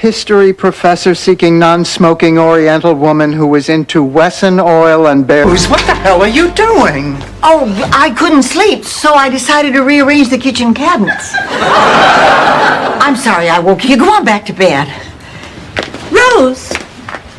history professor seeking non-smoking Oriental woman who was into Wesson oil and bears. What the hell are you doing? Oh, I couldn't sleep, so I decided to rearrange the kitchen cabinets. I'm sorry I woke you. Go on back to bed. Rose,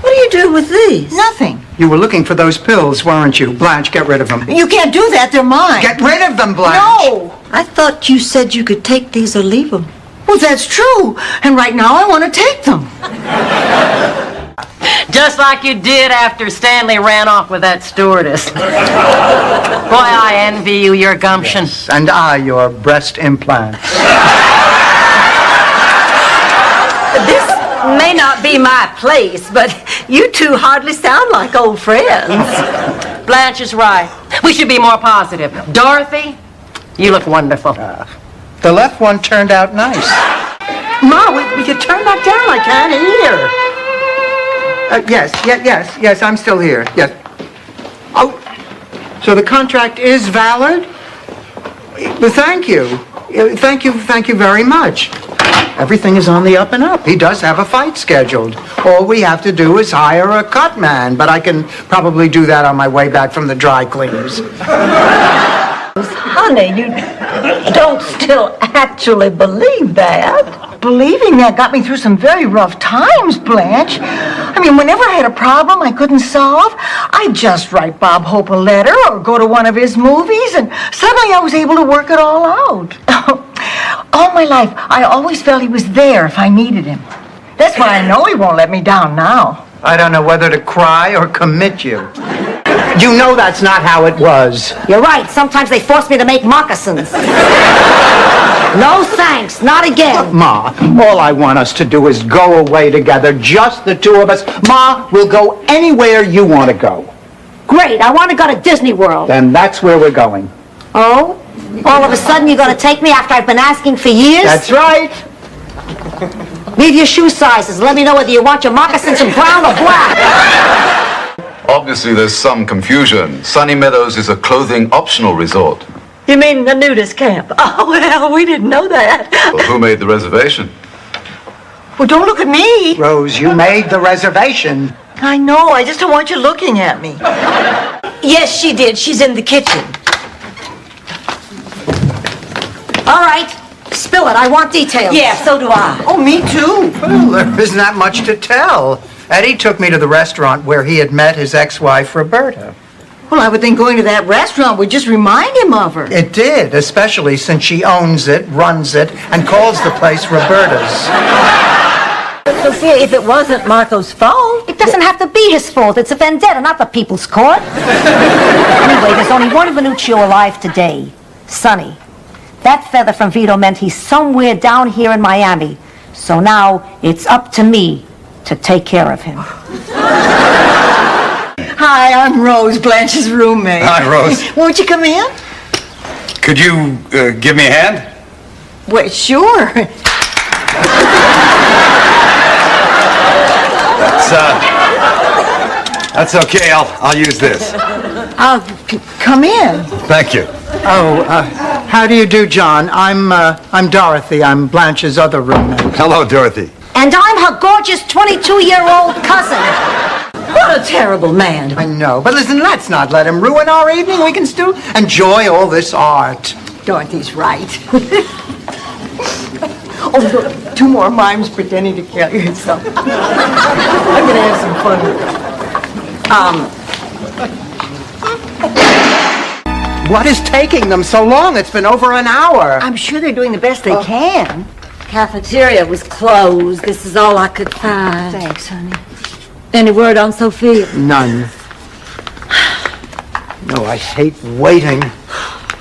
what do you do with these? Nothing. You were looking for those pills, weren't you? Blanche, get rid of them. You can't do that. They're mine. Get rid of them, Blanche. No. I thought you said you could take these or leave them. Well, that's true. And right now I want to take them. Just like you did after Stanley ran off with that stewardess. Boy, I envy you your gumption. Yes, and I your breast implants. This may not be my place, but you two hardly sound like old friends. Blanche is right. We should be more positive. Dorothy, you look wonderful. The left one turned out nice. Ma, will you turn that down? I can't hear. Yes, I'm still here. Yes. Oh, so the contract is valid? Well, thank you. Thank you very much. Everything is on the up and up. He does have a fight scheduled. All we have to do is hire a cut man, but I can probably do that on my way back from the dry cleaners. Honey, you don't still actually believe that. Believing that got me through some very rough times, Blanche. I mean, whenever I had a problem I couldn't solve, I'd just write Bob Hope a letter or go to one of his movies, and suddenly I was able to work it all out. All my life, I always felt he was there if I needed him. That's why I know he won't let me down now. I don't know whether to cry or commit you. You know that's not how it was. You're right. Sometimes they force me to make moccasins. No thanks. Not again. Ma, all I want us to do is go away together, just the two of us. Ma, we'll go anywhere you want to go. Great. I want to go to Disney World. Then that's where we're going. Oh? All of a sudden you're going to take me after I've been asking for years? That's right. Leave your shoe sizes. Let me know whether you want your moccasins in brown or black. Obviously, there's some confusion. Sunny Meadows is a clothing-optional resort. You mean the nudist camp? Oh, well, we didn't know that. Well, who made the reservation? Well, don't look at me. Rose, you made the reservation. I know. I just don't want you looking at me. Yes, she did. She's in the kitchen. All right. Spill it. I want details. Yeah, so do I. Oh, me too. Well, there isn't that much to tell. Eddie took me to the restaurant where he had met his ex-wife, Roberta. Well, I would think going to that restaurant would just remind him of her. It did, especially since she owns it, runs it, and calls the place Roberta's. Sophia, if it wasn't Marco's fault... It doesn't have to be his fault. It's a vendetta, not the people's court. Anyway, there's only one Venuccio alive today. Sonny. That feather from Vito meant he's somewhere down here in Miami. So now it's up to me to take care of him. Hi, I'm Rose, Blanche's roommate. Hi, Rose. Won't you come in? Could you give me a hand? Well, sure. That's okay. I'll use this. Come in. Thank you. Oh, how do you do, John? I'm Dorothy. I'm Blanche's other roommate. Hello, Dorothy. And I'm her gorgeous 22-year-old cousin. What a terrible man. I know, but listen, let's not let him ruin our evening. We can still enjoy all this art. Dorothy's right. Oh, look, 2 more mimes pretending to kill yourself. I'm going to have some fun with them. What is taking them so long? It's been over an hour. I'm sure they're doing the best they can. Cafeteria was closed. This is all I could find. Thanks, honey. Any word on Sophia? None. No, I hate waiting.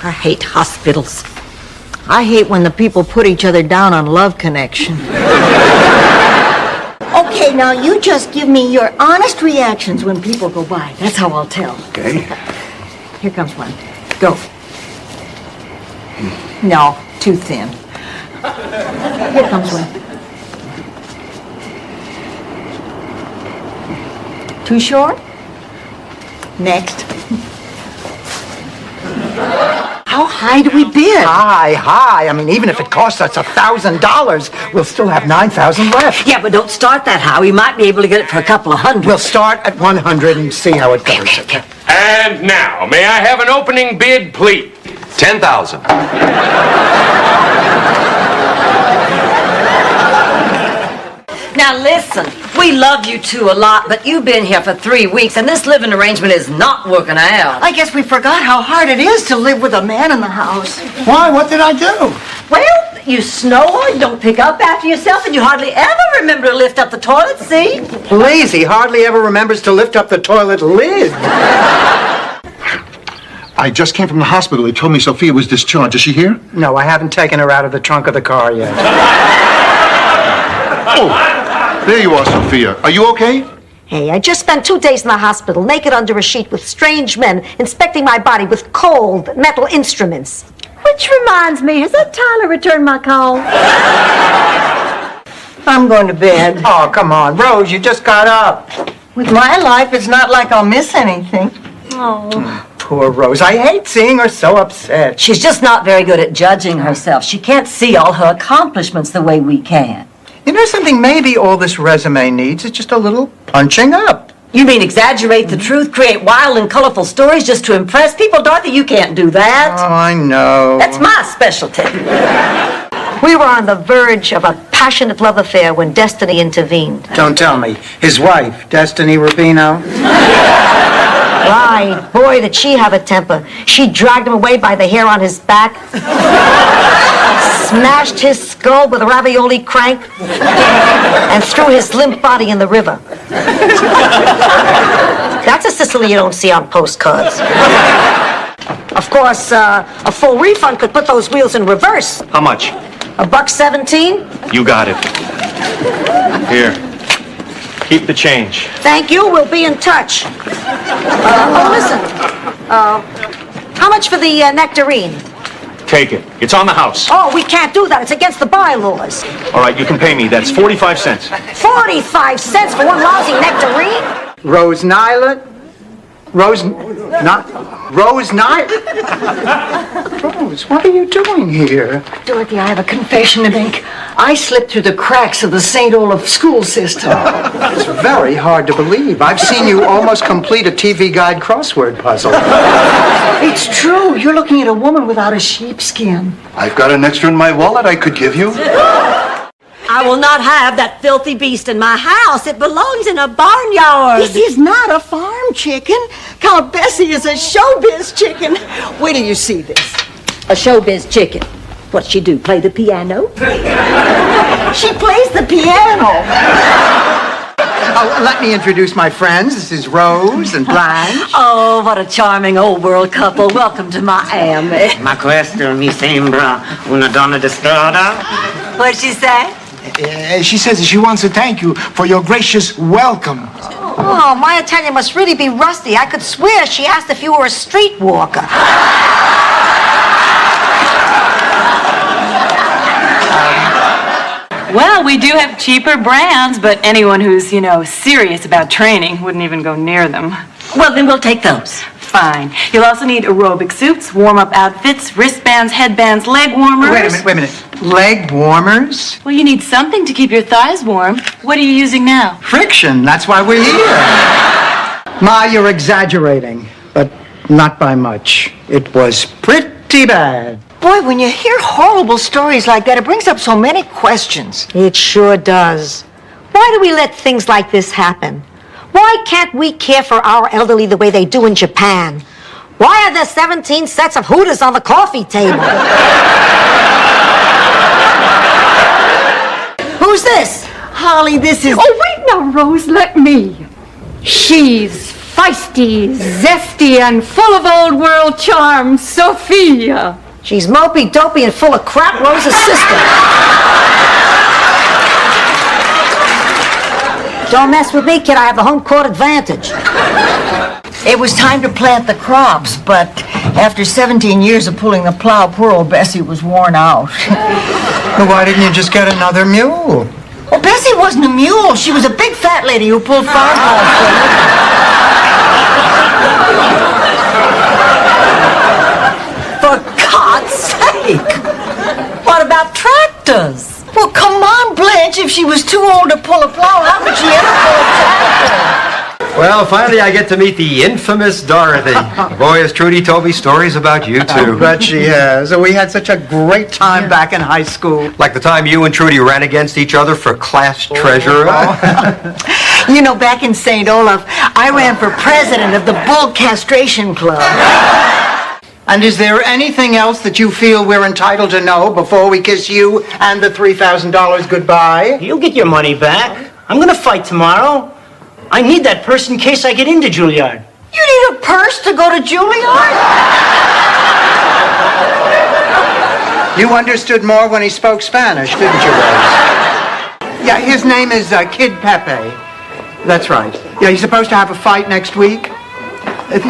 I hate hospitals. I hate when the people put each other down on Love Connection. Okay, now you just give me your honest reactions when people go by. That's how I'll tell. Okay. Here comes one. Go. No, too thin. Here comes one. Too short? Next. How high do we bid? High. I mean, even if it costs us $1,000, we'll still have 9,000 left. Yeah, but don't start that high. We might be able to get it for a couple of hundred. We'll start at 100 and see how it goes. And now, may I have an opening bid, please? 10,000. Now listen, we love you two a lot, but you've been here for 3 weeks, and this living arrangement is not working out. I guess we forgot how hard it is to live with a man in the house. Why? What did I do? Well, you snore, you don't pick up after yourself, and you hardly ever remember to lift up the toilet seat. Lazy hardly ever remembers to lift up the toilet lid. I just came from the hospital. They told me Sophia was discharged. Is she here? No, I haven't taken her out of the trunk of the car yet. Oh, there you are, Sophia. Are you okay? Hey, I just spent 2 days in the hospital, naked under a sheet with strange men inspecting my body with cold metal instruments. Which reminds me, has that Tyler returned my call? I'm going to bed. Oh, come on, Rose, you just got up. With my life, it's not like I'll miss anything. Poor Rose. I hate seeing her so upset. She's just not very good at judging herself. She can't see all her accomplishments the way we can. You know something? Maybe all this resume needs is just a little punching up. You mean exaggerate the truth, create wild and colorful stories just to impress people? Dorothy, you can't do that. Oh, I know. That's my specialty. We were on the verge of a passionate love affair when destiny intervened. Don't tell me. His wife, Destiny Rubino. Right, boy, did she have a temper. She dragged him away by the hair on his back, smashed his skull with a ravioli crank, and threw his limp body in the river. That's a Sicily you don't see on postcards. Of course, a full refund could put those wheels in reverse. How much? $1.17? You got it. Here. Keep the change. Thank you, we'll be in touch. Listen. How much for the nectarine? Take it. It's on the house. Oh, we can't do that. It's against the bylaws. All right, you can pay me. That's 45 cents. 45 cents for one lousy nectarine? Rose Nyla? Rose Nyla? Rose, what are you doing here? Dorothy, I have a confession to make. I slipped through the cracks of the St. Olaf school system. It's very hard to believe. I've seen you almost complete a TV Guide crossword puzzle. It's true. You're looking at a woman without a sheepskin. I've got an extra in my wallet I could give you. I will not have that filthy beast in my house. It belongs in a barnyard. This is not a farm chicken. Count Bessie is a showbiz chicken. Wait till you see this. A showbiz chicken. What'd she do, play the piano? She plays the piano. Oh, let me introduce my friends. This is Rose and Blanche. Oh, what a charming old world couple. Welcome to Miami. Ma questo mi sembra una donna di strada. What'd she say? She says she wants to thank you for your gracious welcome. Oh, my Italian must really be rusty. I could swear she asked if you were a streetwalker. Well, we do have cheaper brands, but anyone who's, serious about training wouldn't even go near them. Well, then we'll take those. Fine. You'll also need aerobic suits, warm-up outfits, wristbands, headbands, leg warmers. Wait a minute. Leg warmers? Well, you need something to keep your thighs warm. What are you using now? Friction. That's why we're here. Ma, you're exaggerating, but not by much. It was pretty bad. Boy, when you hear horrible stories like that, it brings up so many questions. It sure does. Why do we let things like this happen? Why can't we care for our elderly the way they do in Japan? Why are there 17 sets of Hooters on the coffee table? Who's this? Holly, this is... Oh, wait now, Rose, let me. She's feisty, zesty, and full of old world charm, Sophia. She's mopey, dopey, and full of crap, Rose's sister. Don't mess with me, kid. I have the home court advantage. It was time to plant the crops, but after 17 years of pulling the plow, poor old Bessie was worn out. Well, why didn't you just get another mule? Well, Bessie wasn't a mule. She was a big fat lady who pulled farmhouse for a living. For sake. What about tractors? Well, come on, Blanche. If she was too old to pull a plow, how could she ever pull a tractor? Well, finally I get to meet the infamous Dorothy. Boy, has Trudy told me stories about you, too. I bet she has. We had such a great time back in high school. Like the time you and Trudy ran against each other for class treasurer. You know, back in St. Olaf, I ran for president of the Bull Castration Club. And is there anything else that you feel we're entitled to know before we kiss you and the $3,000 goodbye? You'll get your money back. I'm gonna fight tomorrow. I need that purse in case I get into Juilliard. You need a purse to go to Juilliard? You understood more when he spoke Spanish, didn't you, Rose? Yeah, his name is Kid Pepe. That's right. Yeah, he's supposed to have a fight next week.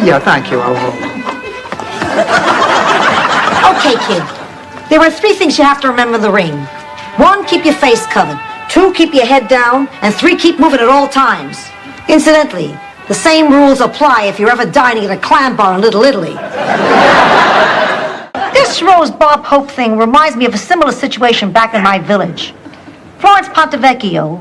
Yeah, thank you. Okay, kid. There are 3 things you have to remember in the ring. 1, keep your face covered. 2, keep your head down. And 3, keep moving at all times. Incidentally, the same rules apply if you're ever dining at a clam bar in Little Italy. This Rose Bob Hope thing reminds me of a similar situation back in my village. Florence Pontevecchio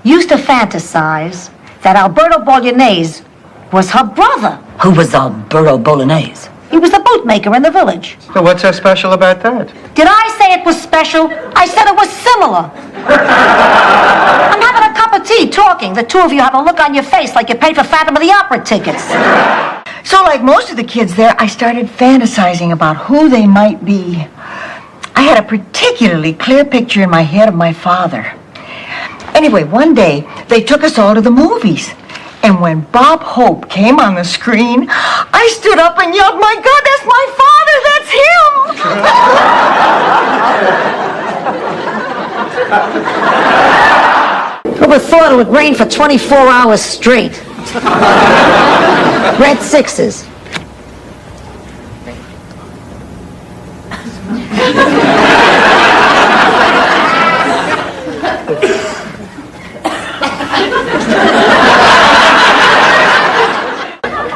used to fantasize that Alberto Bolognese was her brother. Who was Alberto Bolognese? He was the bootmaker in the village. So what's so special about that? Did I say it was special? I said it was similar. I'm having a cup of tea talking. The 2 of you have a look on your face like you paid for Phantom of the Opera tickets. So like most of the kids there, I started fantasizing about who they might be. I had a particularly clear picture in my head of my father. Anyway, one day, they took us all to the movies. And when Bob Hope came on the screen, I stood up and yelled, "My God, that's my father! That's him!" Who would have thought it would rain for 24 hours straight? Red 6s.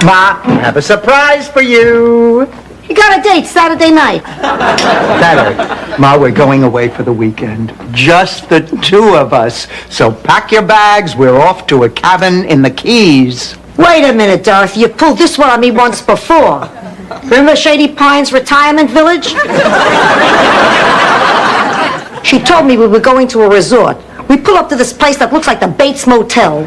Ma, I have a surprise for you. You got a date Saturday night. Saturday. Ma, we're going away for the weekend. Just the 2 of us. So pack your bags. We're off to a cabin in the Keys. Wait a minute, Dorothy. You pulled this one on me once before. Remember Shady Pines Retirement Village? She told me we were going to a resort. We pull up to this place that looks like the Bates Motel.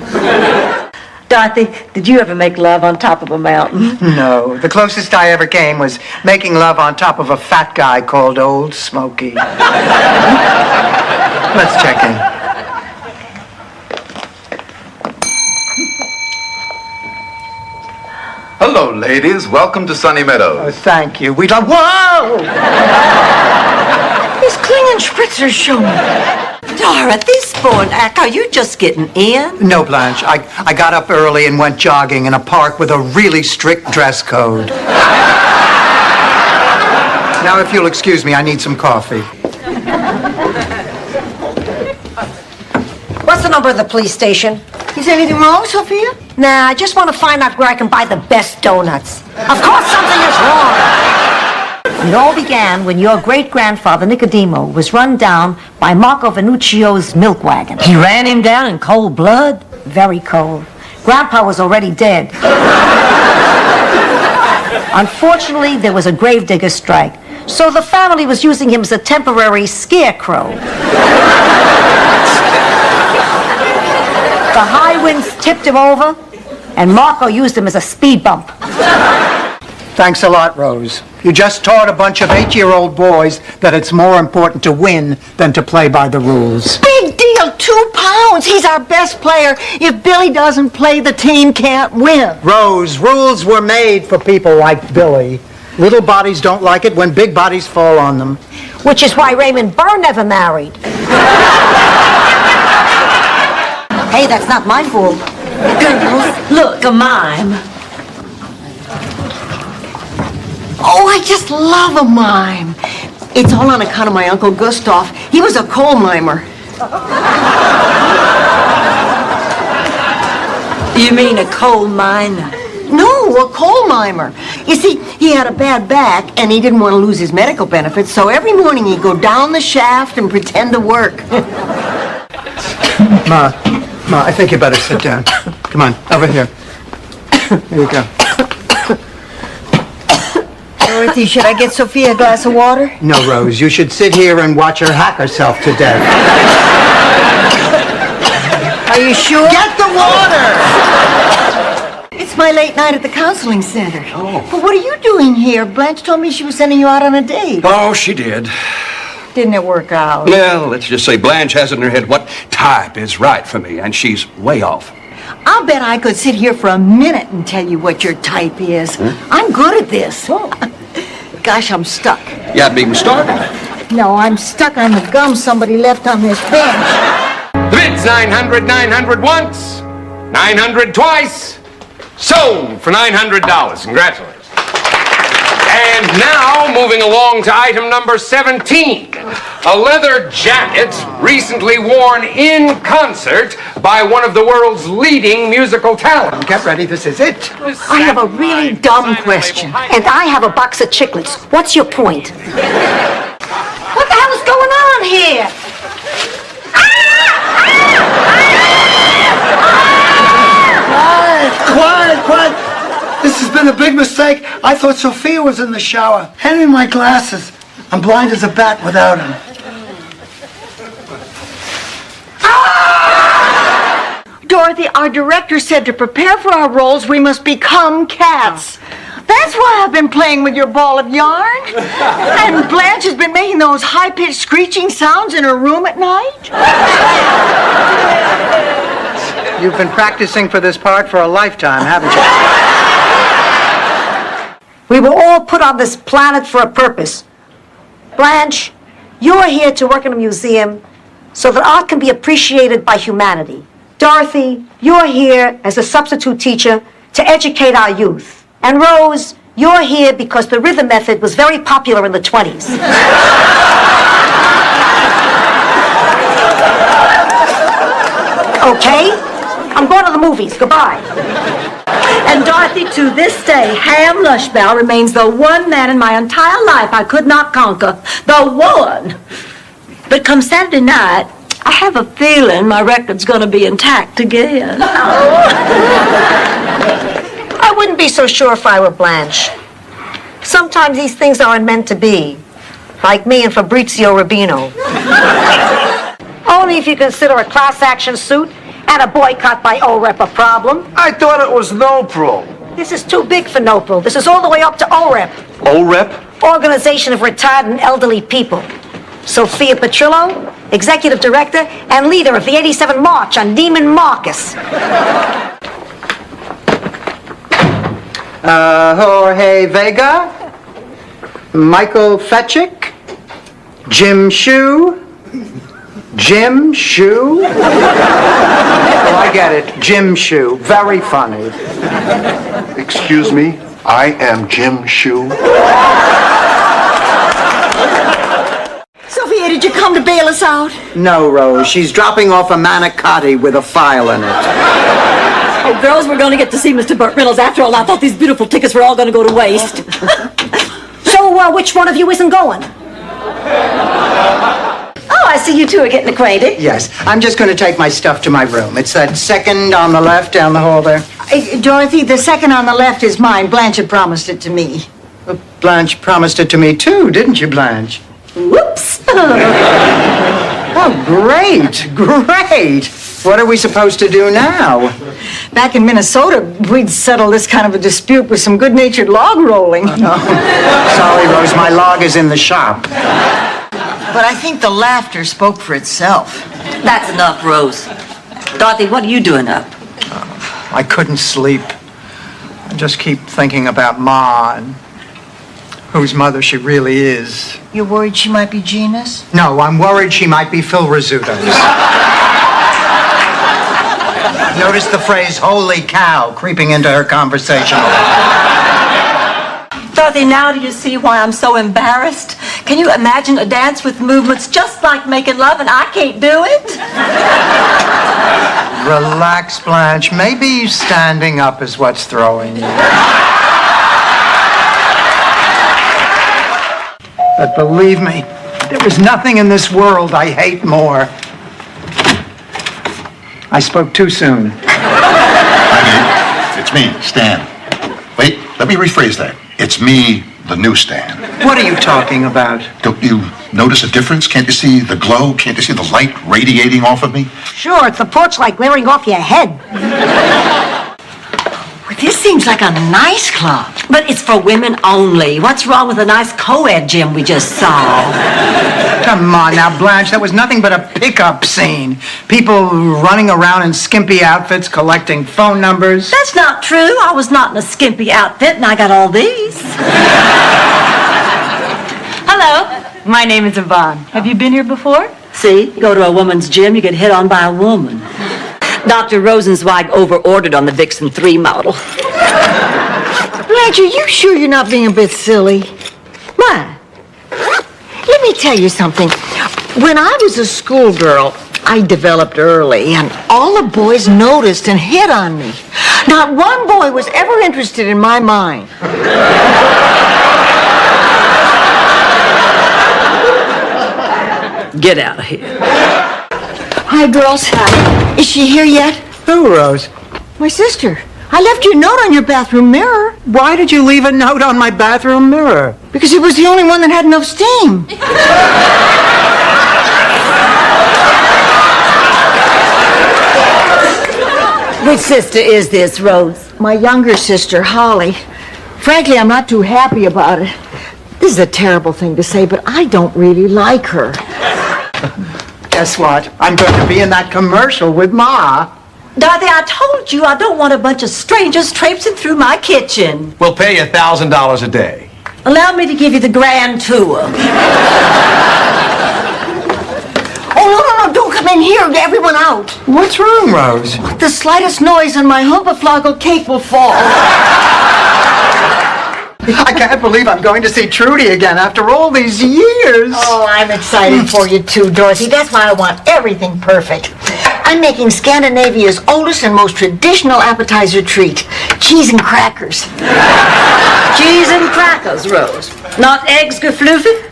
Dorothy, did you ever make love on top of a mountain? No, the closest I ever came was making love on top of a fat guy called Old Smoky. Let's check in. Hello, ladies. Welcome to Sunny Meadows. Oh, thank you. We'd love... Whoa! This Klingenspritzer show me. Dorothy, sport act, are you just getting in? No, Blanche. I got up early and went jogging in a park with a really strict dress code. Now, if you'll excuse me, I need some coffee. What's the number of the police station? Is anything wrong, Sophia? Nah, I just want to find out where I can buy the best donuts. Of course something is wrong. It all began when your great-grandfather, Nicodemo, was run down by Marco Venuccio's milk wagon. He ran him down in cold blood? Very cold. Grandpa was already dead. Unfortunately, there was a gravedigger strike, so the family was using him as a temporary scarecrow. The high winds tipped him over, and Marco used him as a speed bump. Thanks a lot, Rose. You just taught a bunch of 8-year-old boys that it's more important to win than to play by the rules. Big deal, 2 pounds. He's our best player. If Billy doesn't play, the team can't win. Rose, rules were made for people like Billy. Little bodies don't like it when big bodies fall on them. Which is why Raymond Burr never married. Hey, that's not my fault. Girls, look, a mime. Oh, I just love a mime. It's all on account of my Uncle Gustav. He was a coal mimer. You mean a coal miner? No, a coal mimer. You see, He had a bad back, and he didn't want to lose his medical benefits, so every morning he'd go down the shaft and pretend to work. Ma, I think you better sit down. Come on, over here. Here you go. Dorothy, should I get Sophia a glass of water? No, Rose, you should sit here and watch her hack herself to death. Are you sure? Get the water! It's my late night at the counseling center. Oh. But what are you doing here? Blanche told me she was sending you out on a date. Oh, she did. Didn't it work out? Well, let's just say Blanche has in her head what type is right for me, and she's way off. I'll bet I could sit here for a minute and tell you what your type is. I'm good at this. Gosh, I'm stuck. You haven't even started. No, I'm stuck on the gum somebody left on this bench. The bid's 900, 900 once, 900 twice. Sold for $900. Congratulations. And now, moving along to item number 17. A leather jacket recently worn in concert by one of the world's leading musical talents. Get ready, this is it. I have a really dumb question. And I have a box of chiclets. What's your point? What the hell is going on here? Quiet. This has been a big mistake. I thought Sophia was in the shower. Hand me my glasses. I'm blind as a bat without them. Dorothy, our director said to prepare for our roles, we must become cats. That's why I've been playing with your ball of yarn. And Blanche has been making those high-pitched screeching sounds in her room at night. You've been practicing for this part for a lifetime, haven't you? We were all put on this planet for a purpose. Blanche, you're here to work in a museum so that art can be appreciated by humanity. Dorothy, you're here as a substitute teacher to educate our youth. And Rose, you're here because the rhythm method was very popular in the 20s. Okay? I'm going to the movies. Goodbye. And Dorothy, to this day, Ham Lushbell remains the one man in my entire life I could not conquer. The one. But come Saturday night, I have a feeling my record's going to be intact again. I wouldn't be so sure if I were Blanche. Sometimes these things aren't meant to be. Like me and Fabrizio Rubino. Only if you consider a class action suit and a boycott by OREP a problem. I thought it was NOPRO. This is too big for NOPRO. This is all the way up to OREP. OREP? Organization of Retired and Elderly People. Sophia Petrillo, Executive Director and leader of the 87 March on Neiman Marcus. Jorge Vega, Michael Fetchick, Jim Shue. Jim Shue? Oh, I get it. Jim Shue. Very funny. Excuse me, I am Jim Shue. Sophia, did you come to bail us out? No, Rose. She's dropping off a manicotti with a file in it. Oh, girls, we're going to get to see Mr. Burt Reynolds after all. I thought these beautiful tickets were all going to go to waste. So, which one of you isn't going? Oh, I see you two are getting acquainted. Yes. I'm just going to take my stuff to my room. It's that second on the left down the hall there. Dorothy, the second on the left is mine. Blanche had promised it to me. Well, Blanche promised it to me too, didn't you, Blanche? Whoops. Oh, great. What are we supposed to do now? Back in Minnesota, we'd settle this kind of a dispute with some good-natured log rolling. Oh, sorry, Rose, my log is in the shop. But I think the laughter spoke for itself. That's enough, Rose. Dorothy, what are you doing up? I couldn't sleep. I just keep thinking about Ma and whose mother she really is. You're worried she might be Gina's? No, I'm worried she might be Phil Rizzuto's. Notice the phrase, holy cow, creeping into her conversation. Dorothy, now do you see why I'm so embarrassed? Can you imagine a dance with movements just like making love and I can't do it? Relax, Blanche. Maybe standing up is what's throwing you. But believe me, there is nothing in this world I hate more. I spoke too soon. It's me, Stan. Wait, let me rephrase that. It's me, the new Stan. What are you talking about? Don't you notice a difference? Can't you see the glow? Can't you see the light radiating off of me? Sure, it's the porch light glaring off your head. Well, this seems like a nice club. But it's for women only. What's wrong with the nice co-ed gym we just saw? Come on now, Blanche, that was nothing but a pickup scene. People running around in skimpy outfits collecting phone numbers. That's not true. I was not in a skimpy outfit and I got all these. Hello, my name is Yvonne. Have you been here before? See, you go to a woman's gym, you get hit on by a woman. Dr. Rosenzweig over-ordered on the Vixen 3 model. Blanche, are you sure you're not being a bit silly? What? Let me tell you something. When I was a schoolgirl, I developed early, and all the boys noticed and hit on me. Not one boy was ever interested in my mind. Get out of here. Hi, girls. Hi. Is she here yet? Who, Rose? My sister. I left you a note on your bathroom mirror. Why did you leave a note on my bathroom mirror? Because it was the only one that had enough steam. Which sister is this, Rose? My younger sister, Holly. Frankly, I'm not too happy about it. This is a terrible thing to say, but I don't really like her. Guess what? I'm going to be in that commercial with Ma. Dorothy, I told you I don't want a bunch of strangers traipsing through my kitchen. We'll pay you $1,000 a day. Allow me to give you the grand tour. Oh, no, don't come in here. Get everyone out. What's wrong, Rose? The slightest noise and my humpafloggle cake will fall. I can't believe I'm going to see Trudy again after all these years. Oh, I'm excited for you too, Dorothy. That's why I want everything perfect. I'm making Scandinavia's oldest and most traditional appetizer treat, cheese and crackers. Cheese and crackers, Rose. Not eggs gefloofie?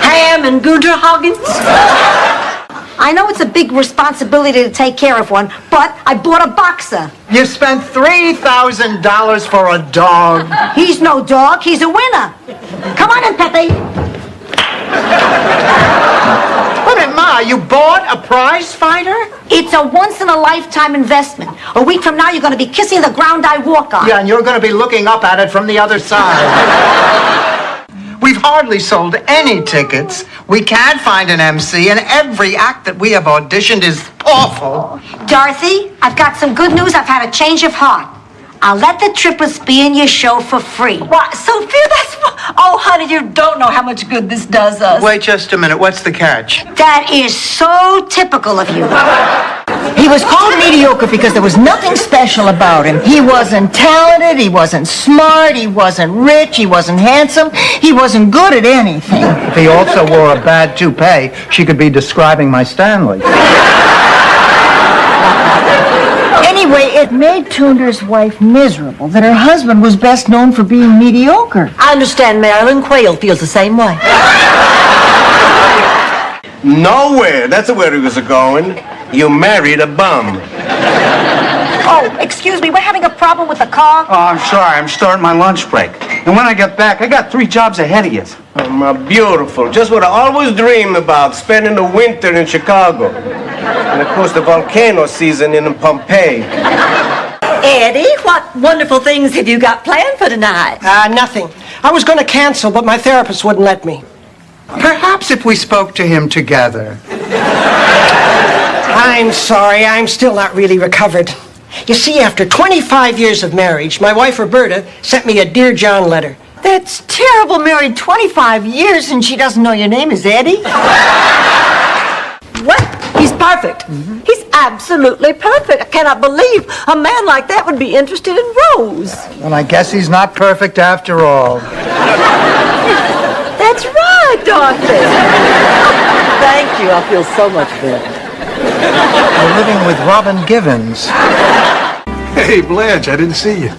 Ham and Gunderhagens? I know it's a big responsibility to take care of one, but I bought a boxer. You spent $3,000 for a dog. He's no dog, he's a winner. Come on in, Pepe. Wait a minute, Ma, you bought a prize fighter? It's a once-in-a-lifetime investment. A week from now, you're going to be kissing the ground I walk on. Yeah, and you're going to be looking up at it from the other side. We've hardly sold any tickets. We can't find an MC, and every act that we have auditioned is awful. Dorothy, I've got some good news. I've had a change of heart. I'll let the trippers be in your show for free. Why, Sophia, that's... Oh, honey, you don't know how much good this does us. Wait just a minute. What's the catch? That is so typical of you. He was called mediocre because there was nothing special about him. He wasn't talented, he wasn't smart, he wasn't rich, he wasn't handsome, he wasn't good at anything. If he also wore a bad toupee, she could be describing my Stanley. Anyway, it made Tunder's wife miserable that her husband was best known for being mediocre. I understand Marilyn Quayle feels the same way. Nowhere. That's where he was going. You married a bum. Oh, excuse me, we're having a problem with the car. Oh, I'm sorry. I'm starting my lunch break. And when I get back, I got 3 jobs ahead of you. Oh, my beautiful. Just what I always dreamed about, spending the winter in Chicago. And, of course, the volcano season in Pompeii. Eddie, what wonderful things have you got planned for tonight? Nothing. I was going to cancel, but my therapist wouldn't let me. Perhaps if we spoke to him together. I'm sorry, I'm still not really recovered. You see, after 25 years of marriage, my wife Roberta sent me a Dear John letter. That's terrible, married 25 years and she doesn't know your name is Eddie. What? He's perfect. He's absolutely perfect. I cannot believe a man like that would be interested in Rose. Well, I guess he's not perfect after all. That's right, Dorothy. Thank you. I feel so much better. We're living with Robin Givens. Hey, Blanche, I didn't see you.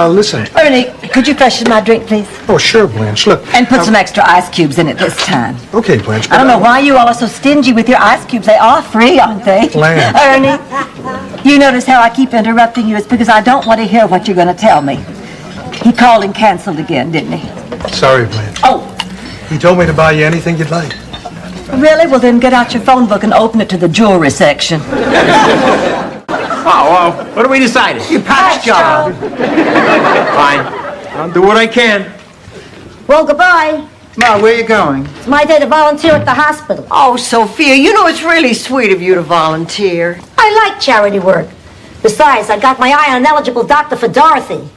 Listen. Ernie, could you freshen my drink, please? Oh, sure, Blanche. Look. And put some extra ice cubes in it this time. Okay, Blanche. I don't know why you all are so stingy with your ice cubes. They are free, aren't they? Blanche. Ernie, you notice how I keep interrupting you? It's because I don't want to hear what you're going to tell me. He called and canceled again, didn't he? Sorry, Blanche. Oh. He told me to buy you anything you'd like. Really? Well, then get out your phone book and open it to the jewelry section. Oh, what are we deciding? You patch job. Fine. I'll do what I can. Well, goodbye. Ma, where are you going? It's my day to volunteer at the hospital. Oh, Sophia, you know it's really sweet of you to volunteer. I like charity work. Besides, I got my eye on an eligible doctor for Dorothy.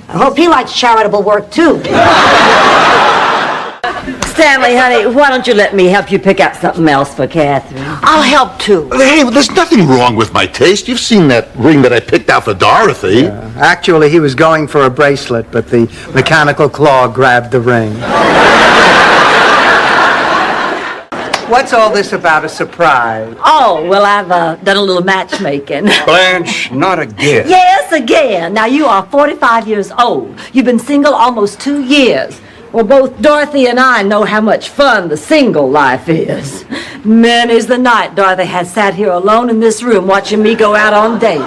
I hope he likes charitable work, too. Stanley, honey, why don't you let me help you pick out something else for Catherine? I'll help, too. Hey, there's nothing wrong with my taste. You've seen that ring that I picked out for Dorothy. Actually, he was going for a bracelet, but the mechanical claw grabbed the ring. What's all this about a surprise? Oh, well, I've done a little matchmaking. Blanche, not again. Yes, again. Now, you are 45 years old. You've been single almost 2 years. Well, both Dorothy and I know how much fun the single life is. Many's the night Dorothy has sat here alone in this room watching me go out on dates.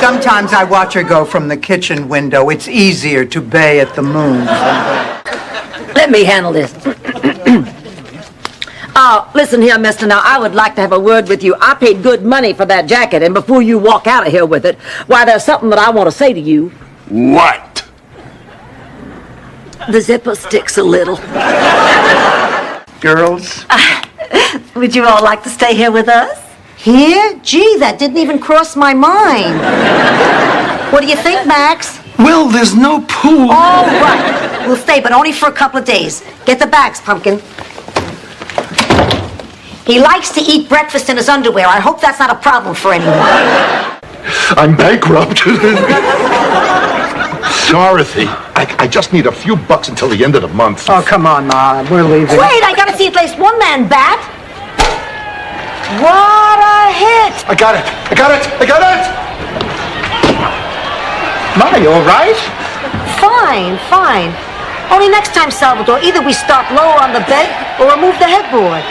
Sometimes I watch her go from the kitchen window. It's easier to bay at the moon. Let me handle this. Listen here, mister. Now, I would like to have a word with you. I paid good money for that jacket, and before you walk out of here with it, why, there's something that I want to say to you. What? The zipper sticks a little. Girls? Would you all like to stay here with us? Here? Gee, that didn't even cross my mind. What do you think, Max? Well, there's no pool. All right. We'll stay, but only for a couple of days. Get the bags, Pumpkin. He likes to eat breakfast in his underwear. I hope that's not a problem for anyone. I'm bankrupt. Dorothy, I just need a few bucks until the end of the month. Oh, come on, Ma. We're leaving. Wait, I gotta see at least one man bat. What a hit! I got it. I got it. I got it. Ma, you all right? Fine, fine. Only next time, Salvador, either we start lower on the bed or remove the headboard.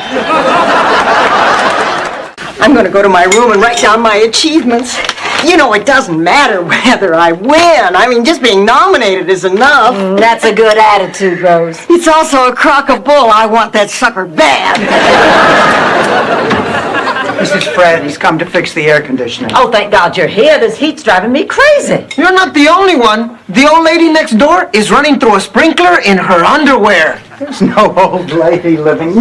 I'm going to go to my room and write down my achievements. You know, it doesn't matter whether I win. I mean, just being nominated is enough. That's a good attitude, Rose. It's also a crock of bull. I want that sucker bad. This is Fred. He's come to fix the air conditioning. Oh, thank God you're here. This heat's driving me crazy. You're not the only one. The old lady next door is running through a sprinkler in her underwear. There's no old lady living.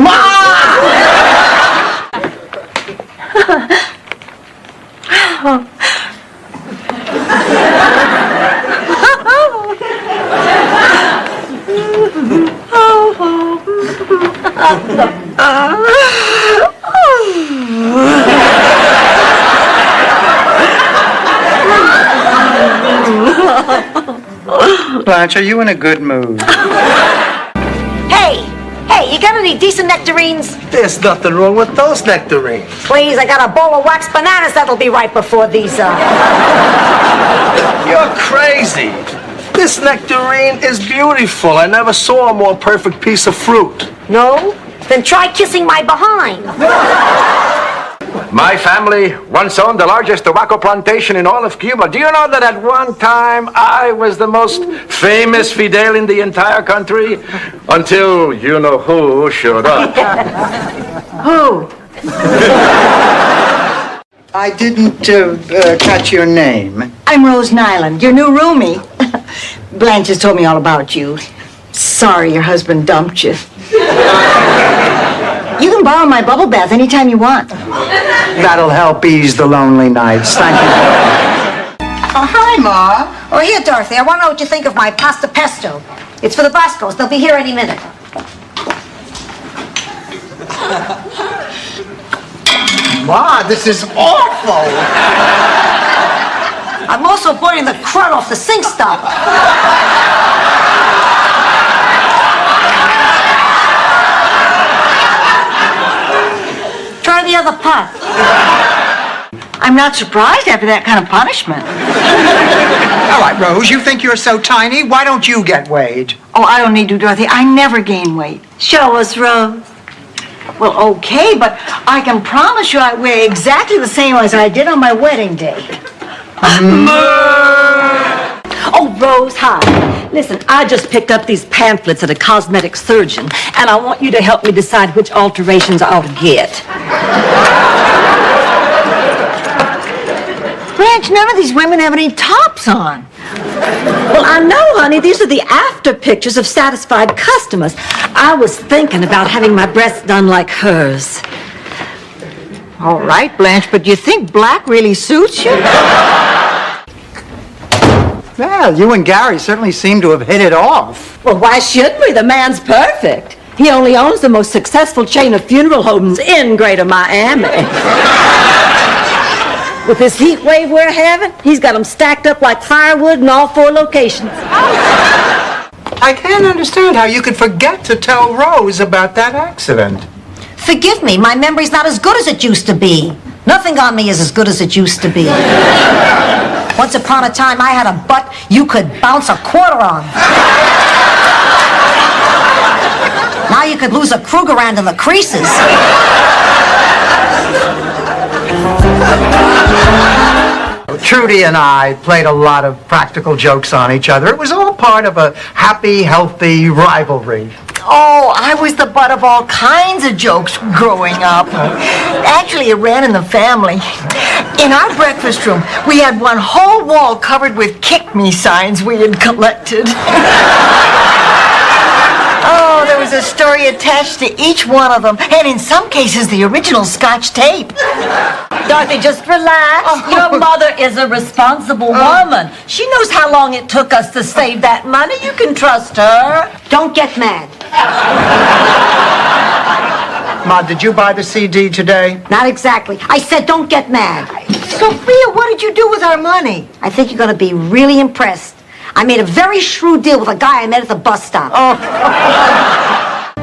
Blanche, are you in a good mood? Hey, you got any decent nectarines? There's nothing wrong with those nectarines. Please, I got a bowl of wax bananas that'll be right before these, You're crazy. This nectarine is beautiful. I never saw a more perfect piece of fruit. No? Then try kissing my behind. My family once owned the largest tobacco plantation in all of Cuba. Do you know that at one time I was the most famous Fidel in the entire country? Until you-know-who showed up. Who? I didn't catch your name. I'm Rose Nyland, your new roomie. Blanche has told me all about you. Sorry your husband dumped you. You can borrow my bubble bath anytime you want. That'll help ease the lonely nights. Thank you. Oh, hi, Ma. Oh, here, Dorothy. I want to know what you think of my pasta pesto. It's for the Boscos. They'll be here any minute. Ma, this is awful. I'm also burning the crud off the sink stopper. Try the other pot. I'm not surprised after that kind of punishment. All right, Rose, you think you're so tiny? Why don't you get weighed? Oh, I don't need to, Dorothy. I never gain weight. Show us, Rose. Well, okay, but I can promise you I weigh exactly the same as I did on my wedding day. Oh, Rose, hi. Listen, I just picked up these pamphlets at a cosmetic surgeon, and I want you to help me decide which alterations I ought to get. Blanche, none of these women have any tops on. Well, I know, honey. These are the after pictures of satisfied customers. I was thinking about having my breasts done like hers. All right, Blanche, but do you think black really suits you? Well, you and Gary certainly seem to have hit it off. Well, why shouldn't we? The man's perfect. He only owns the most successful chain of funeral homes in Greater Miami. With this heat wave we're having, he's got them stacked up like firewood in all 4 locations. I can't understand how you could forget to tell Rose about that accident. Forgive me, my memory's not as good as it used to be. Nothing on me is as good as it used to be. Once upon a time, I had a butt you could bounce a quarter on. Now you could lose a Krugerrand in the creases. Trudy and I played a lot of practical jokes on each other. It was all part of a happy, healthy rivalry. Oh, I was the butt of all kinds of jokes growing up. Actually, it ran in the family. In our breakfast room, we had one whole wall covered with kick me signs we had collected. Oh, there was a story attached to each one of them, and in some cases, the original Scotch tape. Dorothy, just relax. Your mother is a responsible woman. She knows how long it took us to save that money. You can trust her. Don't get mad. Ma, did you buy the CD today? Not exactly. I said don't get mad. Sophia, what did you do with our money? I think you're going to be really impressed. I made a very shrewd deal with a guy I met at the bus stop.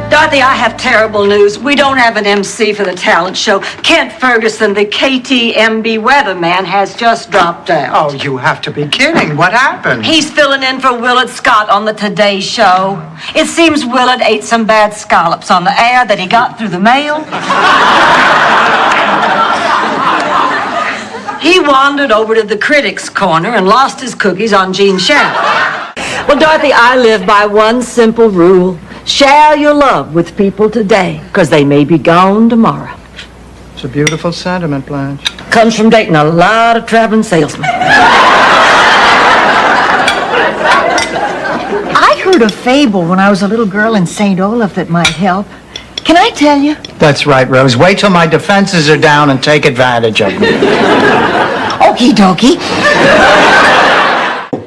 Dorothy, I have terrible news. We don't have an MC for the talent show. Kent Ferguson, the KTMB weatherman, has just dropped out. Oh, you have to be kidding. What happened? He's filling in for Willard Scott on the Today Show. It seems Willard ate some bad scallops on the air that he got through the mail. He wandered over to the critics' corner and lost his cookies on Gene Sharon. Well, Dorothy, I live by one simple rule. Share your love with people today, because they may be gone tomorrow. It's a beautiful sentiment, Blanche. Comes from dating a lot of traveling salesmen. I heard a fable when I was a little girl in St. Olaf that might help. Can I tell you? That's right, Rose. Wait till my defenses are down and take advantage of me. Okie dokie.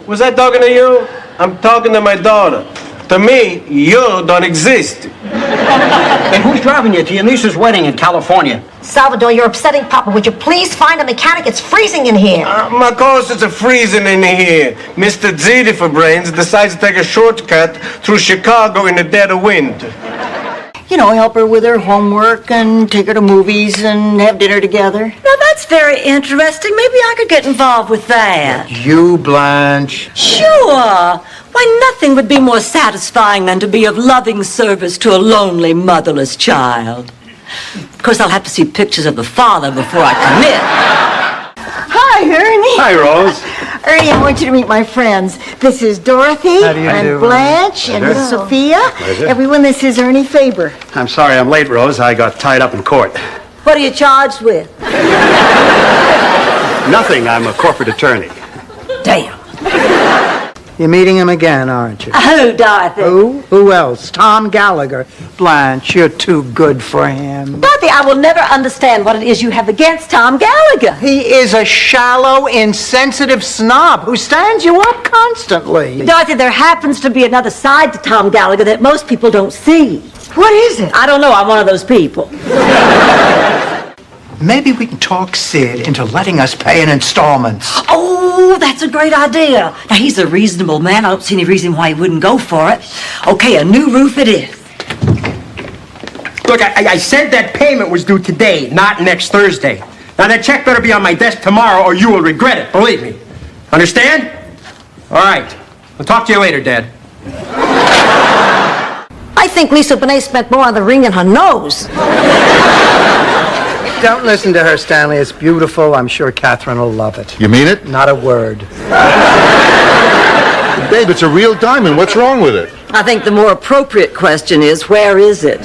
Was I talking to you? I'm talking to my daughter. To me, you don't exist. And who's driving you to your niece's wedding in California? Salvador, you're upsetting Papa. Would you please find a mechanic? It's freezing in here. Of course it's a freezing in here. Mr. Ziti for brains decides to take a shortcut through Chicago in the dead of winter. You know, help her with her homework and take her to movies and have dinner together. Now, that's very interesting. Maybe I could get involved with that. You, Blanche. Sure. Why, nothing would be more satisfying than to be of loving service to a lonely, motherless child. Of course, I'll have to see pictures of the father before I commit. Hi, Ernie. Hi, Rose. Ernie, I want you to meet my friends. This is Dorothy How do you and do, Blanche and Pleasure. Sophia. Pleasure. Everyone, this is Ernie Faber. I'm sorry I'm late, Rose. I got tied up in court. What are you charged with? Nothing. I'm a corporate attorney. Damn. You're meeting him again, aren't you? Who, Dorothy? Who? Who else? Tom Gallagher. Blanche, you're too good for him. Dorothy, I will never understand what it is you have against Tom Gallagher. He is a shallow, insensitive snob who stands you up constantly. Dorothy, there happens to be another side to Tom Gallagher that most people don't see. What is it? I don't know. I'm one of those people. Maybe we can talk Sid into letting us pay in installments. Oh, that's a great idea. Now, he's a reasonable man. I don't see any reason why he wouldn't go for it. Okay, a new roof it is. Look, I said that payment was due today, not next Thursday. Now, that check better be on my desk tomorrow or you will regret it, believe me. Understand? All right. We'll talk to you later, Dad. I think Lisa Bonet spent more on the ring than her nose. Don't listen to her, Stanley. It's beautiful. I'm sure Catherine will love it. You mean it? Not a word. Babe, it's a real diamond. What's wrong with it? I think the more appropriate question is, where is it?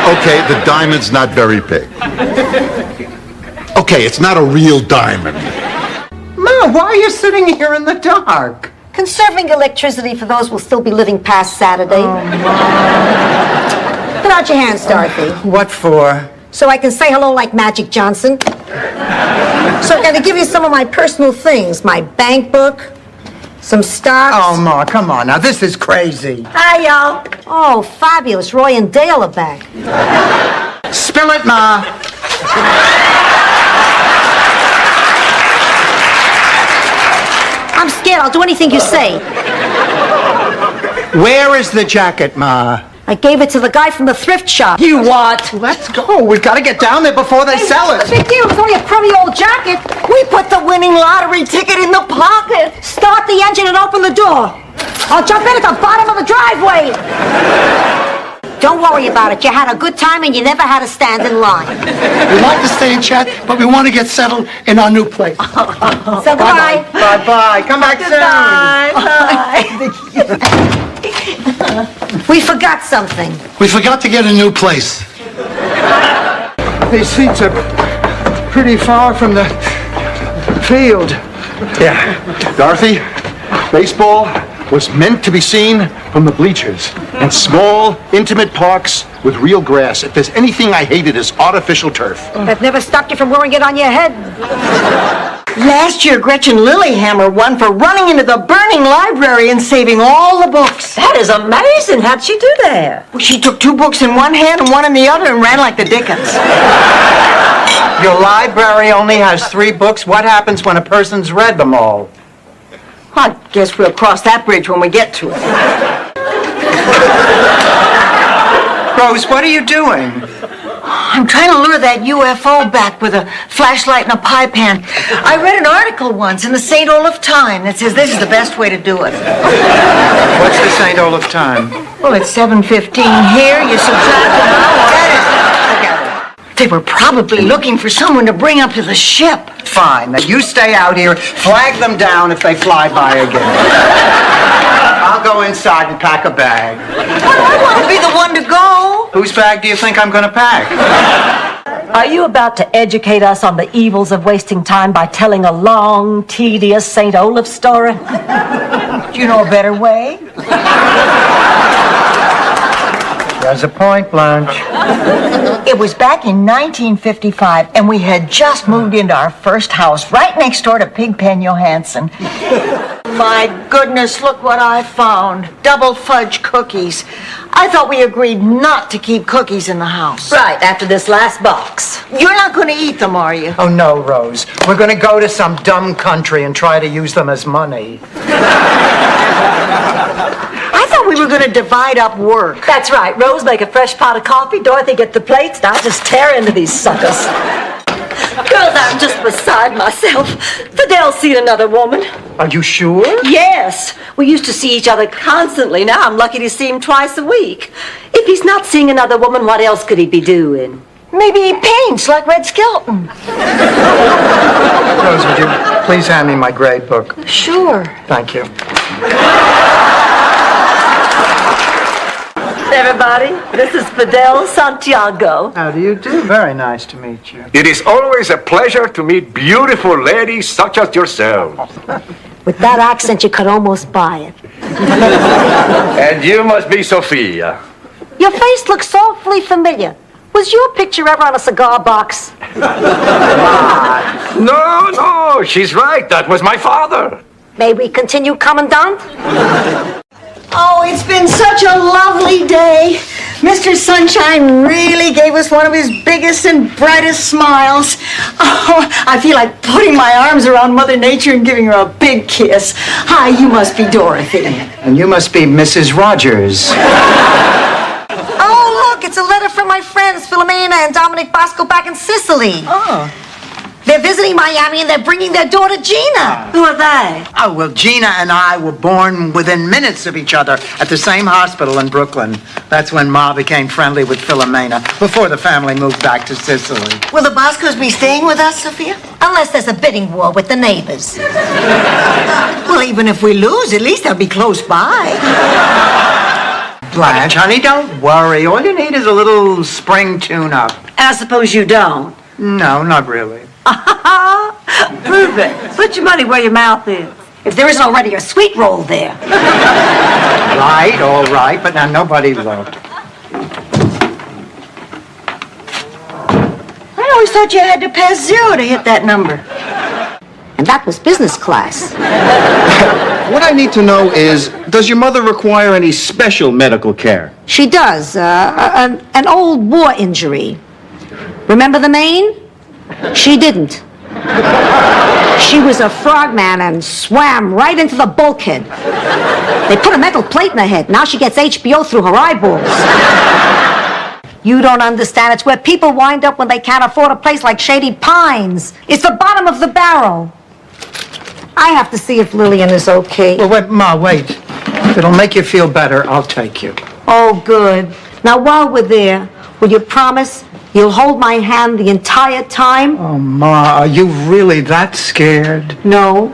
Okay, the diamond's not very big. Okay, it's not a real diamond. Ma, why are you sitting here in the dark? Conserving electricity for those who will still be living past Saturday. Put out your hands, Dorothy. What for? So I can say hello like Magic Johnson. So I'm going to give you some of my personal things. My bank book, some stocks. Oh, Ma, come on now. This is crazy. Hi, y'all. Oh, fabulous. Roy and Dale are back. Spill it, Ma. I'm scared. I'll do anything you say. Where is the jacket, Ma? I gave it to the guy from the thrift shop. You what? Let's go. We've got to get down there before they sell What's it. the big deal? It's only a crummy old jacket. We put the winning lottery ticket in the pocket. Start the engine and open the door. I'll jump in at the bottom of the driveway. Don't worry about it. You had a good time and you never had to stand in line. We'd like to stay and chat, but we want to get settled in our new place. So goodbye. Bye-bye. Come back soon. We forgot something. We forgot to get a new place. These seats are pretty far from the field. Yeah. Dorothy, baseball was meant to be seen from the bleachers in small, intimate parks with real grass. If there's anything I hated, it's artificial turf. That never stopped you from wearing it on your head. Last year, Gretchen Lillehammer won for running into the burning library and saving all the books. That is amazing. How'd she do that? Well, she took 2 books in one hand and 1 in the other and ran like the Dickens. Your library only has 3 books. What happens when a person's read them all? I guess we'll cross that bridge when we get to it. Rose, what are you doing? I'm trying to lure that UFO back with a flashlight and a pie pan. I read an article once in the St. Olaf Time that says this is the best way to do it. What's the St. Olaf time? Well, it's 7:15 here. You subtract an hour. They were probably looking for someone to bring up to the ship. Fine. Now you stay out here. Flag them down if they fly by again. I'll go inside and pack a bag. But I want to be the one to go. Whose bag do you think I'm going to pack? Are you about to educate us on the evils of wasting time by telling a long, tedious St. Olaf story? Do you know a better way? There's a point, Blanche. It was back in 1955, and we had just moved into our first house right next door to Pigpen Johansson. My goodness, look what I found. Double fudge cookies. I thought we agreed not to keep cookies in the house. Right, after this last box. You're not going to eat them, are you? Oh, no, Rose. We're going to go to some dumb country and try to use them as money. I thought we were going to divide up work. That's right. Rose make a fresh pot of coffee, Dorothy get the plates, and I just tear into these suckers. Girls, I'm just beside myself. Fidel's seen another woman. Are you sure? Yes. We used to see each other constantly. Now I'm lucky to see him twice a week. If he's not seeing another woman, what else could he be doing? Maybe he paints like Red Skelton. Rose, would you please hand me my grade book? Sure. Thank you. Everybody, this is Fidel Santiago. How do you do? Very nice to meet you. It is always a pleasure to meet beautiful ladies such as yourselves. With that accent, you could almost buy it. And you must be Sophia. Your face looks awfully familiar. Was your picture ever on a cigar box? No, she's right. That was my father. May we continue, Commandant? Oh, it's been such a lovely day. Mr. Sunshine really gave us one of his biggest and brightest smiles. Oh, I feel like putting my arms around Mother Nature and giving her a big kiss. Hi, you must be Dorothy. And you must be Mrs. Rogers. Oh, look, it's a letter from my friends, Philomena and Dominic. Dominic Bosco back in Sicily. Oh. They're visiting Miami and they're bringing their daughter Gina. Who are they? Oh, well, Gina and I were born within minutes of each other at the same hospital in Brooklyn. That's when Ma became friendly with Philomena, before the family moved back to Sicily. Will the Boscos be staying with us, Sophia? Unless there's a bidding war with the neighbors. Well, even if we lose, at least they'll be close by. Blanche, honey, don't worry. All you need is a little spring tune-up. I suppose you don't. No, not really. Prove it. Put your money where your mouth is. If there isn't already a sweet roll there. Right, all right, but now nobody looked. I always thought you had to pass 0 to hit that number. And that was business class. What I need to know is, does your mother require any special medical care? She does. An old war injury. Remember the Maine? She didn't. She was a frogman and swam right into the bulkhead. They put a metal plate in her head. Now she gets HBO through her eyeballs. You don't understand. It's where people wind up when they can't afford a place like Shady Pines. It's the bottom of the barrel. I have to see if Lillian is okay. Well, wait, Ma, wait. If it'll make you feel better, I'll take you. Oh, good. Now, while we're there, will you promise you'll hold my hand the entire time? Oh, Ma, are you really that scared? No.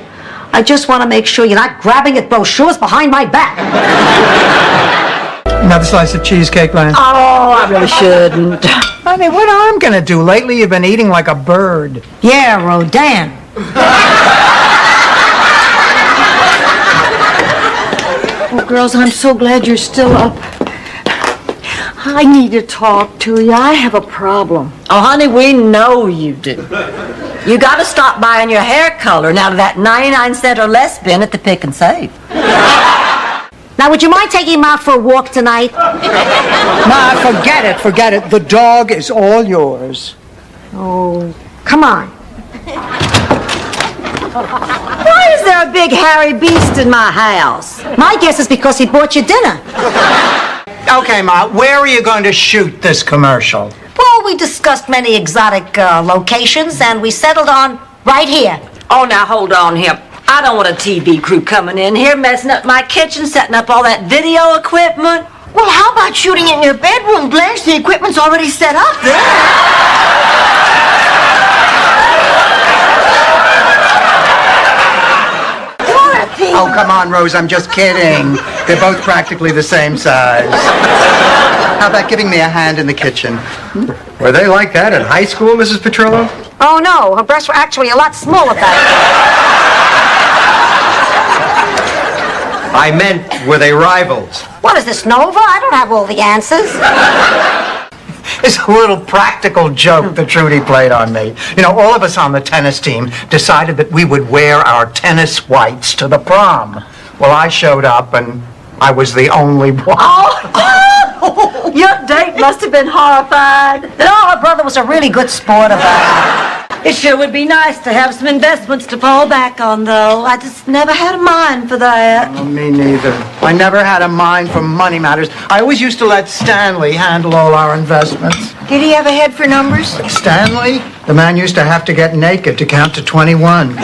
I just want to make sure you're not grabbing at brochures behind my back. Another slice of cheesecake, Lance? Oh, I really shouldn't. Honey, what I'm gonna do? Lately, you've been eating like a bird. Yeah, Rodin. Oh, girls, I'm so glad you're still up. I need to talk to you. I have a problem. Oh, honey, we know you do. You got to stop buying your hair color now to that 99-cent or less bin at the Pick and Save. Now, would you mind taking him out for a walk tonight? Ma, forget it. The dog is all yours. Oh, come on. Why is there a big hairy beast in my house? My guess is because he bought you dinner. Okay, Ma, where are you going to shoot this commercial? Well, we discussed many exotic locations, and we settled on right here. Oh, now hold on here. I don't want a TV crew coming in here, messing up my kitchen, setting up all that video equipment. Well, how about shooting in your bedroom, Blanche? The equipment's already set up there. Oh, come on, Rose, I'm just kidding. They're both practically the same size. How about giving me a hand in the kitchen? Were they like that in high school, Mrs. Petrillo? Oh, no, her breasts were actually a lot smaller back I meant, were they rivals? then. What is this, Nova? I don't have all the answers. It's a little practical joke that Trudy played on me. You know, all of us on the tennis team decided that we would wear our tennis whites to the prom. Well, I showed up and I was the only one. Oh, your date must have been horrified. No, her brother was a really good sport about it. It sure would be nice to have some investments to fall back on, though. I just never had a mind for that. Oh, me neither. I never had a mind for money matters. I always used to let Stanley handle all our investments. Did he have a head for numbers? Stanley? The man used to have to get naked to count to 21.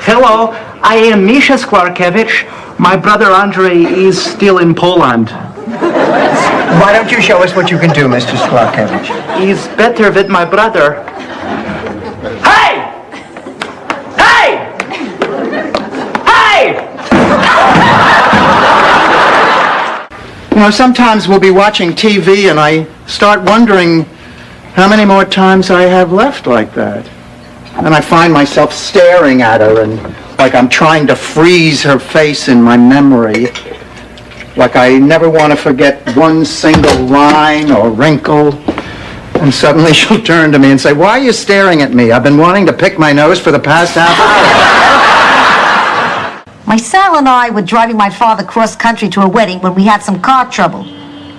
Hello, I am Misha Sklarkiewicz. My brother Andrei is still in Poland. Why don't you show us what you can do, Mr. Sklarkiewicz? He's better with my brother. Hey! Hey! Hey! You know, sometimes we'll be watching TV and I start wondering how many more times I have left like that. And I find myself staring at her and like I'm trying to freeze her face in my memory. Like I never want to forget one single line or wrinkle. And suddenly she'll turn to me and say, "Why are you staring at me? I've been wanting to pick my nose for the past half hour." My Sal and I were driving my father cross-country to a wedding when we had some car trouble.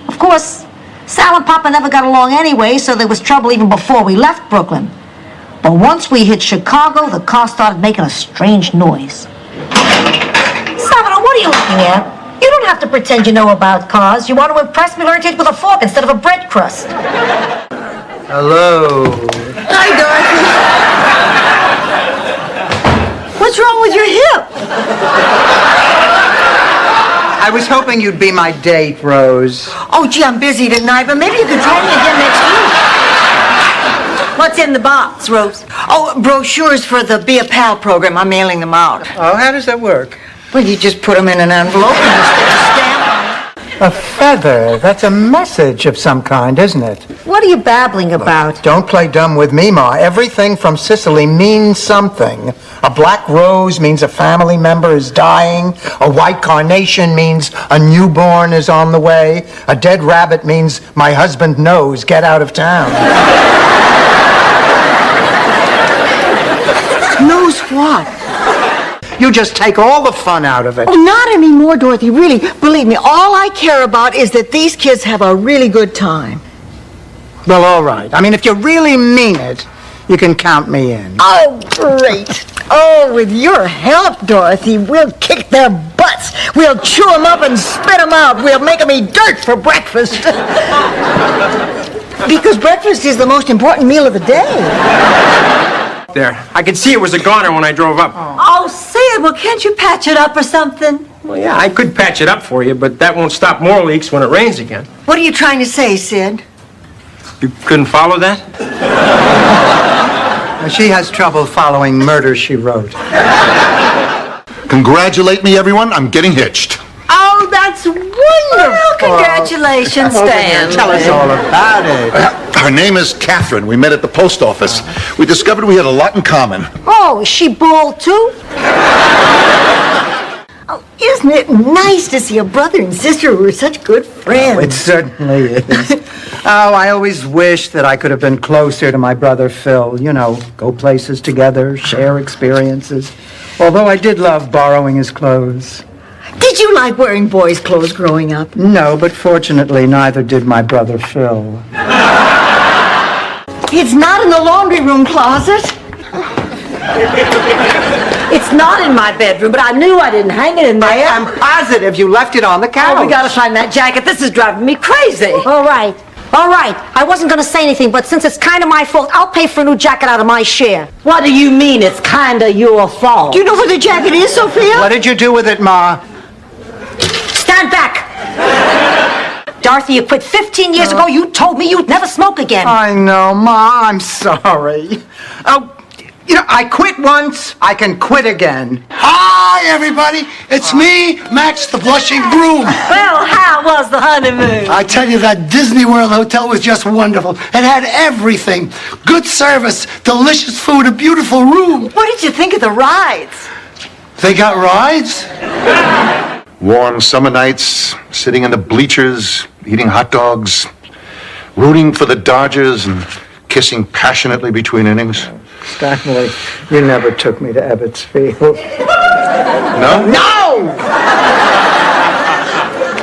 Of course, Sal and Papa never got along anyway, so there was trouble even before we left Brooklyn. But once we hit Chicago, the car started making a strange noise. Salvador, what are you looking at? You You don't have to pretend you know about cars. You want to impress me, learn to eat with a fork instead of a bread crust. Hello. Hi, Dorothy. What's wrong with your hip? I was hoping you'd be my date, Rose. Oh, gee, I'm busy tonight, but maybe you could try me again next week. What's in the box, Rose? Oh, brochures for the Be a Pal program. I'm mailing them out. Oh, how does that work? Well, you just put them in an envelope and you stick a stamp on it. A feather. That's a message of some kind, isn't it? What are you babbling about? Don't play dumb with me, Ma. Everything from Sicily means something. A black rose means a family member is dying. A white carnation means a newborn is on the way. A dead rabbit means my husband knows, get out of town. Knows what? You just take all the fun out of it. Oh, not anymore, Dorothy. Really, believe me, all I care about is that these kids have a really good time. Well, all right. I mean, if you really mean it, you can count me in. Oh, great. Oh, with your help, Dorothy, we'll kick their butts. We'll chew them up and spit them out. We'll make them eat dirt for breakfast. Because breakfast is the most important meal of the day. There. I could see it was a goner when I drove up. Oh, Sid, well, can't you patch it up or something? Well, yeah, I could patch it up for you, but that won't stop more leaks when it rains again. What are you trying to say, Sid? You couldn't follow that? She has trouble following Murder, She Wrote. Congratulate me, everyone. I'm getting hitched. Oh, that's wonderful. Well, congratulations, Stan. Tell us all about it. Her name is Catherine. We met at the post office. We discovered we had a lot in common. Oh, is she bald too? Oh, isn't it nice to see a brother and sister who are such good friends? It certainly is. Oh, I always wish that I could have been closer to my brother Phil. You know, go places together, share experiences. Although I did love borrowing his clothes. Did you like wearing boys' clothes growing up? No, but fortunately, neither did my brother Phil. It's not in the laundry room closet. It's not in my bedroom, but I knew I didn't hang it in there. I am positive you left it on the couch. Oh, we gotta find that jacket. This is driving me crazy. All right. I wasn't going to say anything, but since it's kind of my fault, I'll pay for a new jacket out of my share. What do you mean it's kinda your fault? Do you know where the jacket is, Sophia? What did you do with it, Ma? Stand back! Dorothy, you quit 15 years ago. You told me you'd never smoke again. I know, Ma. I'm sorry. Oh, you know, I quit once. I can quit again. Hi, everybody. It's me, Max the Blushing Groom. Well, how was the honeymoon? I tell you, that Disney World hotel was just wonderful. It had everything. Good service, delicious food, a beautiful room. What did you think of the rides? They got rides? Warm summer nights, sitting in the bleachers, eating hot dogs, rooting for the Dodgers and kissing passionately between innings. Stanley, you never took me to Ebbets Field. No? No!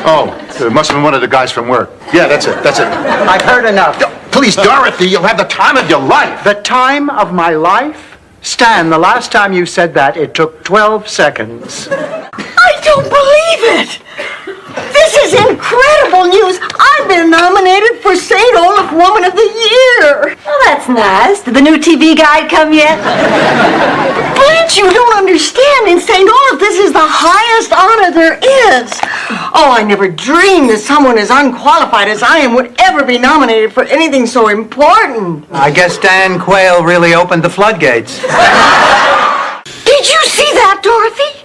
Oh, it must have been one of the guys from work. Yeah, that's it. I've heard enough. Please, Dorothy, you'll have the time of your life. The time of my life? Stan, the last time you said that, it took 12 seconds. I don't believe it! This is incredible news! I've been nominated for St. Olaf Woman of the Year! Well, that's nice. Did the new TV guide come yet? Blanche, you don't understand. In St. Olaf, this is the highest honor there is. Oh, I never dreamed that someone as unqualified as I am would ever be nominated for anything so important. I guess Dan Quayle really opened the floodgates. Did you see that, Dorothy?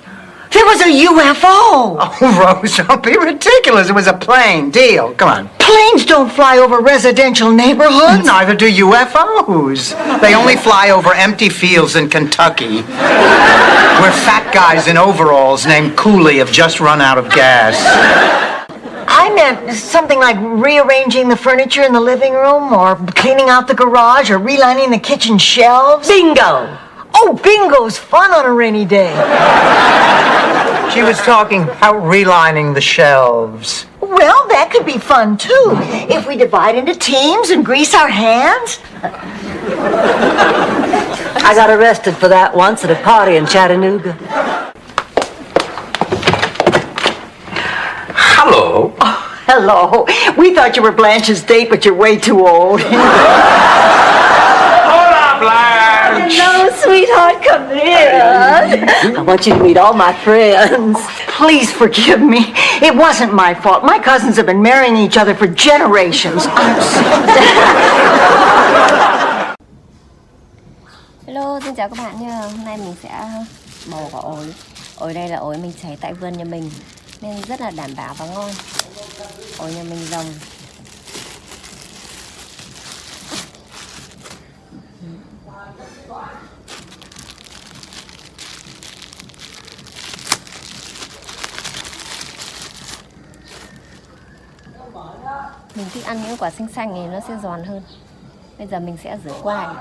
There was a UFO. Oh, Rose, don't be ridiculous. It was a plane. Deal. Come on. Planes don't fly over residential neighborhoods. Neither do UFOs. They only fly over empty fields in Kentucky, where fat guys in overalls named Cooley have just run out of gas. I meant something like rearranging the furniture in the living room, or cleaning out the garage, or relining the kitchen shelves. Bingo! Oh, bingo's fun on a rainy day. She was talking about relining the shelves. Well, that could be fun, too, if we divide into teams and grease our hands. I got arrested for that once at a party in Chattanooga. Hello. We thought you were Blanche's date, but you're way too old. Hola, Blanche! Hello, sweetheart, come in. I want you to meet all my friends. Please forgive me. It wasn't my fault. My cousins have been marrying each other for generations. I'm sorry. Hello, xin chào các bạn nha. Hôm nay mình sẽ bầu quả ổi. Ổi đây là ổi mình chảy tại vườn nhà mình nên rất là đảm bảo và ngon. Ổi nhà mình trồng. Mình thích ăn những quả xanh xanh thì nó sẽ giòn hơn. Bây giờ mình sẽ rửa qua.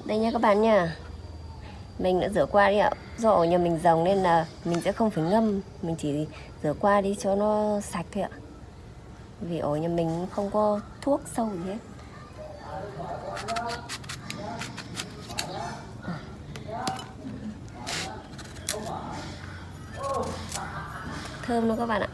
Đây nha các bạn nha. Mình đã rửa qua đi ạ. Do ổi nhà mình rồng nên là mình sẽ không phải ngâm. Mình chỉ rửa qua đi cho nó sạch thôi ạ. Vì ổi nhà mình không có thuốc sâu gì hết. Thơm luôn các bạn ạ.